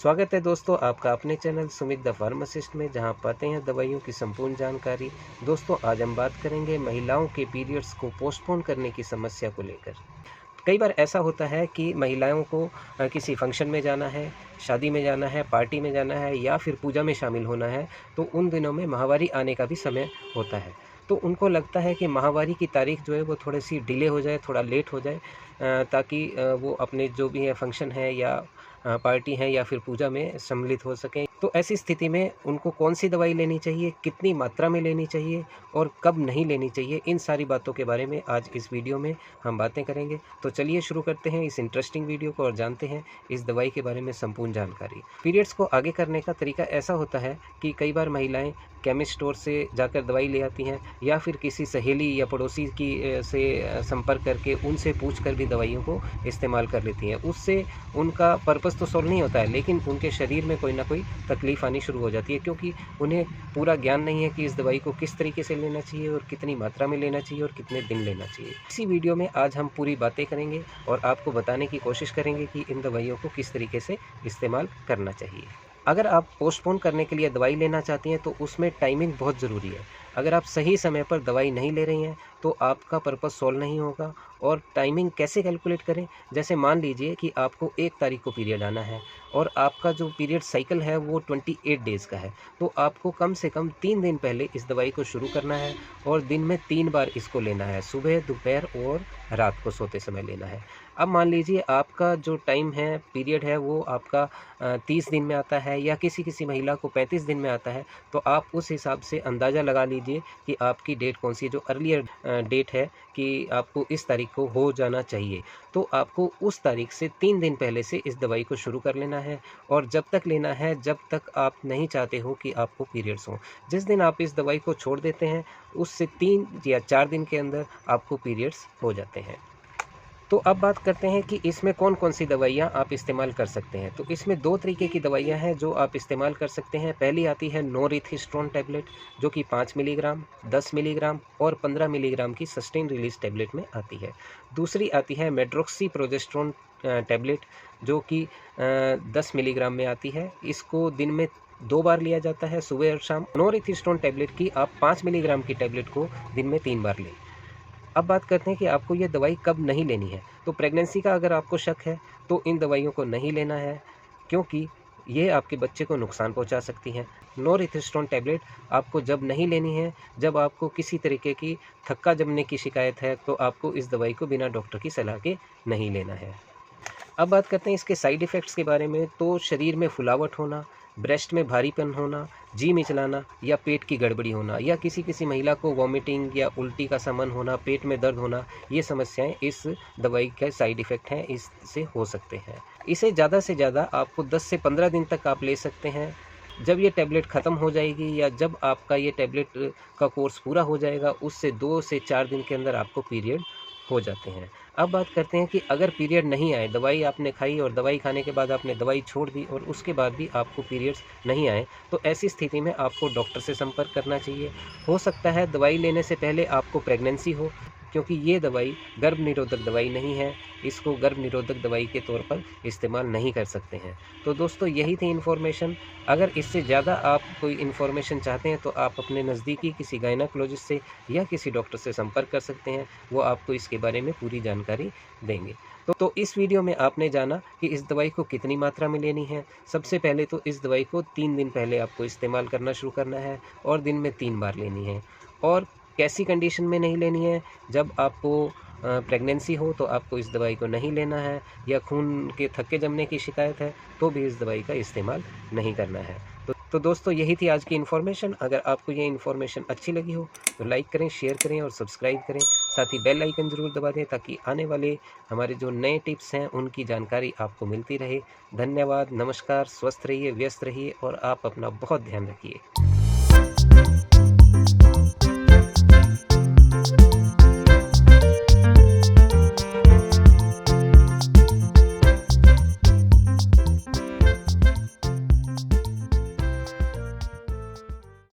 स्वागत है दोस्तों आपका अपने चैनल सुमित द फार्मासिस्ट में, जहां पाते हैं दवाइयों की संपूर्ण जानकारी। दोस्तों आज हम बात करेंगे महिलाओं के पीरियड्स को पोस्टपोन करने की समस्या को लेकर। कई बार ऐसा होता है कि महिलाओं को किसी फंक्शन में जाना है, शादी में जाना है, पार्टी में जाना है या फिर पूजा में शामिल होना है, तो उन दिनों में माहवारी आने का भी समय होता है। तो उनको लगता है कि माहवारी की तारीख जो है वो थोड़ी-सी डिले हो जाए, थोड़ा लेट हो जाए, ताकि वो अपने जो भी है फंक्शन है या पार्टी है या फिर पूजा में सम्मिलित हो सकें। तो ऐसी स्थिति में उनको कौन-सी दवाई लेनी चाहिए, कितनी मात्रा में लेनी चाहिए और कब नहीं लेनी चाहिए, इन सारी बातों के बारे में आज इस वीडियो में हम बातें करेंगे। तो चलिए शुरू करते हैं इस इंटरेस्टिंग वीडियो को और जानते हैं इस दवाई के बारे में संपूर्ण जानकारी। पीरियड्स को आगे करने का तरीका ऐसा होता है कि कई बार महिलाएं केमिस्ट स्टोर से जाकर दवाई ले आती हैं या फिर किसी सहेली या पड़ोसी की से संपर्क करके उनसे पूछकर भी दवाइयों को इस्तेमाल कर लेती हैं। उससे उनका पर्पस तो सॉल्व नहीं होता है, लेकिन उनके शरीर में कोई ना कोई तकलीफ आनी शुरू हो जाती है, क्योंकि उन्हें पूरा ज्ञान नहीं है कि इस दवाई को किस तरीके से लेना चाहिए और कितनी मात्रा में लेना चाहिए और कितने दिन लेना चाहिए। इसी वीडियो में आज हम पूरी बातें करेंगे और आपको बताने की कोशिश करेंगे कि इन दवाइयों को किस तरीके से इस्तेमाल करना चाहिए। अगर आप पोस्टपोन करने के लिए दवाई लेना चाहती हैं तो उसमें टाइमिंग बहुत ज़रूरी है। अगर आप सही समय पर दवाई नहीं ले रही हैं तो आपका पर्पस सॉल्व नहीं होगा। और टाइमिंग कैसे कैलकुलेट करें? जैसे मान लीजिए कि आपको 1 तारीख को पीरियड आना है और आपका जो पीरियड साइकिल है वो 28 डेज़ का है, तो आपको कम से कम 3 दिन पहले इस दवाई को शुरू करना है और दिन में 3 बार इसको लेना है, सुबह, दोपहर और रात को सोते समय लेना है। अब मान लीजिए आपका जो टाइम है, पीरियड है, वो आपका 30 दिन में आता है या किसी महिला को 35 दिन में आता है, तो आप उस हिसाब से अंदाज़ा लगा लीजिए कि आपकी डेट कौन सी है। जो अर्लियर डेट है कि आपको इस तारीख को हो जाना चाहिए, तो आपको उस तारीख से 3 दिन पहले से इस दवाई को शुरू कर लेना है और जब तक लेना है जब तक आप नहीं चाहते हो कि आपको पीरियड्स हों। जिस दिन आप इस दवाई को छोड़ देते हैं उससे 3 या 4 दिन के अंदर आपको पीरियड्स हो जाते हैं। तो अब बात करते हैं कि इसमें कौन-कौन सी दवाइयाँ आप इस्तेमाल कर सकते हैं। तो इसमें 2 तरीके की दवाइयाँ हैं जो आप इस्तेमाल कर सकते हैं। पहली आती है नोरिथिस्ट्रोन टैबलेट, जो कि 5 मिलीग्राम, 10 मिलीग्राम और 15 मिलीग्राम की सस्टेन रिलीज़ टैबलेट में आती है। दूसरी आती है मेट्रोक्सीप्रोजेस्टेरोन टैबलेट, जो कि 10 मिलीग्राम में आती है। इसको दिन में 2 बार लिया जाता है, सुबह और शाम। नोरिथिस्ट्रोन टैबलेट की आप 5 मिलीग्राम की टैबलेट को दिन में 3 बार लें। अब बात करते हैं कि आपको ये दवाई कब नहीं लेनी है। तो प्रेगनेंसी का अगर आपको शक है तो इन दवाइयों को नहीं लेना है, क्योंकि ये आपके बच्चे को नुकसान पहुंचा सकती हैं। नोरिथिस्ट्रोन टैबलेट आपको जब नहीं लेनी है, जब आपको किसी तरीके की थक्का जमने की शिकायत है, तो आपको इस दवाई को बिना डॉक्टर की सलाह के नहीं लेना है। अब बात करते हैं इसके साइड इफ़ेक्ट्स के बारे में। तो शरीर में फुलावट होना, ब्रेस्ट में भारीपन होना, जी मिचलाना या पेट की गड़बड़ी होना या किसी महिला को वॉमिटिंग या उल्टी का सा मन होना, पेट में दर्द होना, ये समस्याएं इस दवाई के साइड इफ़ेक्ट हैं, इससे हो सकते हैं। इसे ज़्यादा से ज़्यादा आपको 10 से 15 दिन तक आप ले सकते हैं। जब ये टैबलेट ख़त्म हो जाएगी या जब आपका ये टैबलेट का कोर्स पूरा हो जाएगा, उससे 2 से 4 दिन के अंदर आपको पीरियड हो जाते हैं। अब बात करते हैं कि अगर पीरियड नहीं आए, दवाई आपने खाई और दवाई खाने के बाद आपने दवाई छोड़ दी और उसके बाद भी आपको पीरियड्स नहीं आए, तो ऐसी स्थिति में आपको डॉक्टर से संपर्क करना चाहिए। हो सकता है दवाई लेने से पहले आपको प्रेगनेंसी हो, क्योंकि ये दवाई गर्भ निरोधक दवाई नहीं है। इसको गर्भ निरोधक दवाई के तौर पर इस्तेमाल नहीं कर सकते हैं। तो दोस्तों यही थी इन्फॉर्मेशन। अगर इससे ज़्यादा आप कोई इन्फॉर्मेशन चाहते हैं तो आप अपने नज़दीकी किसी गायनेकोलॉजिस्ट से या किसी डॉक्टर से संपर्क कर सकते हैं, वो आपको इसके बारे में पूरी जानकारी देंगे। तो इस वीडियो में आपने जाना कि इस दवाई को कितनी मात्रा में लेनी है। सबसे पहले तो इस दवाई को 3 दिन पहले आपको इस्तेमाल करना शुरू करना है और दिन में 3 बार लेनी है। और कैसी कंडीशन में नहीं लेनी है? जब आपको प्रेगनेंसी हो तो आपको इस दवाई को नहीं लेना है, या खून के थक्के जमने की शिकायत है तो भी इस दवाई का इस्तेमाल नहीं करना है। तो दोस्तों यही थी आज की इन्फॉर्मेशन। अगर आपको ये इन्फॉर्मेशन अच्छी लगी हो तो लाइक करें, शेयर करें और सब्सक्राइब करें। साथ ही बेल आइकन ज़रूर दबा दें ताकि आने वाले हमारे जो नए टिप्स हैं उनकी जानकारी आपको मिलती रहे। धन्यवाद, नमस्कार, स्वस्थ रहिए, व्यस्त रहिए और आप अपना बहुत ध्यान रखिए।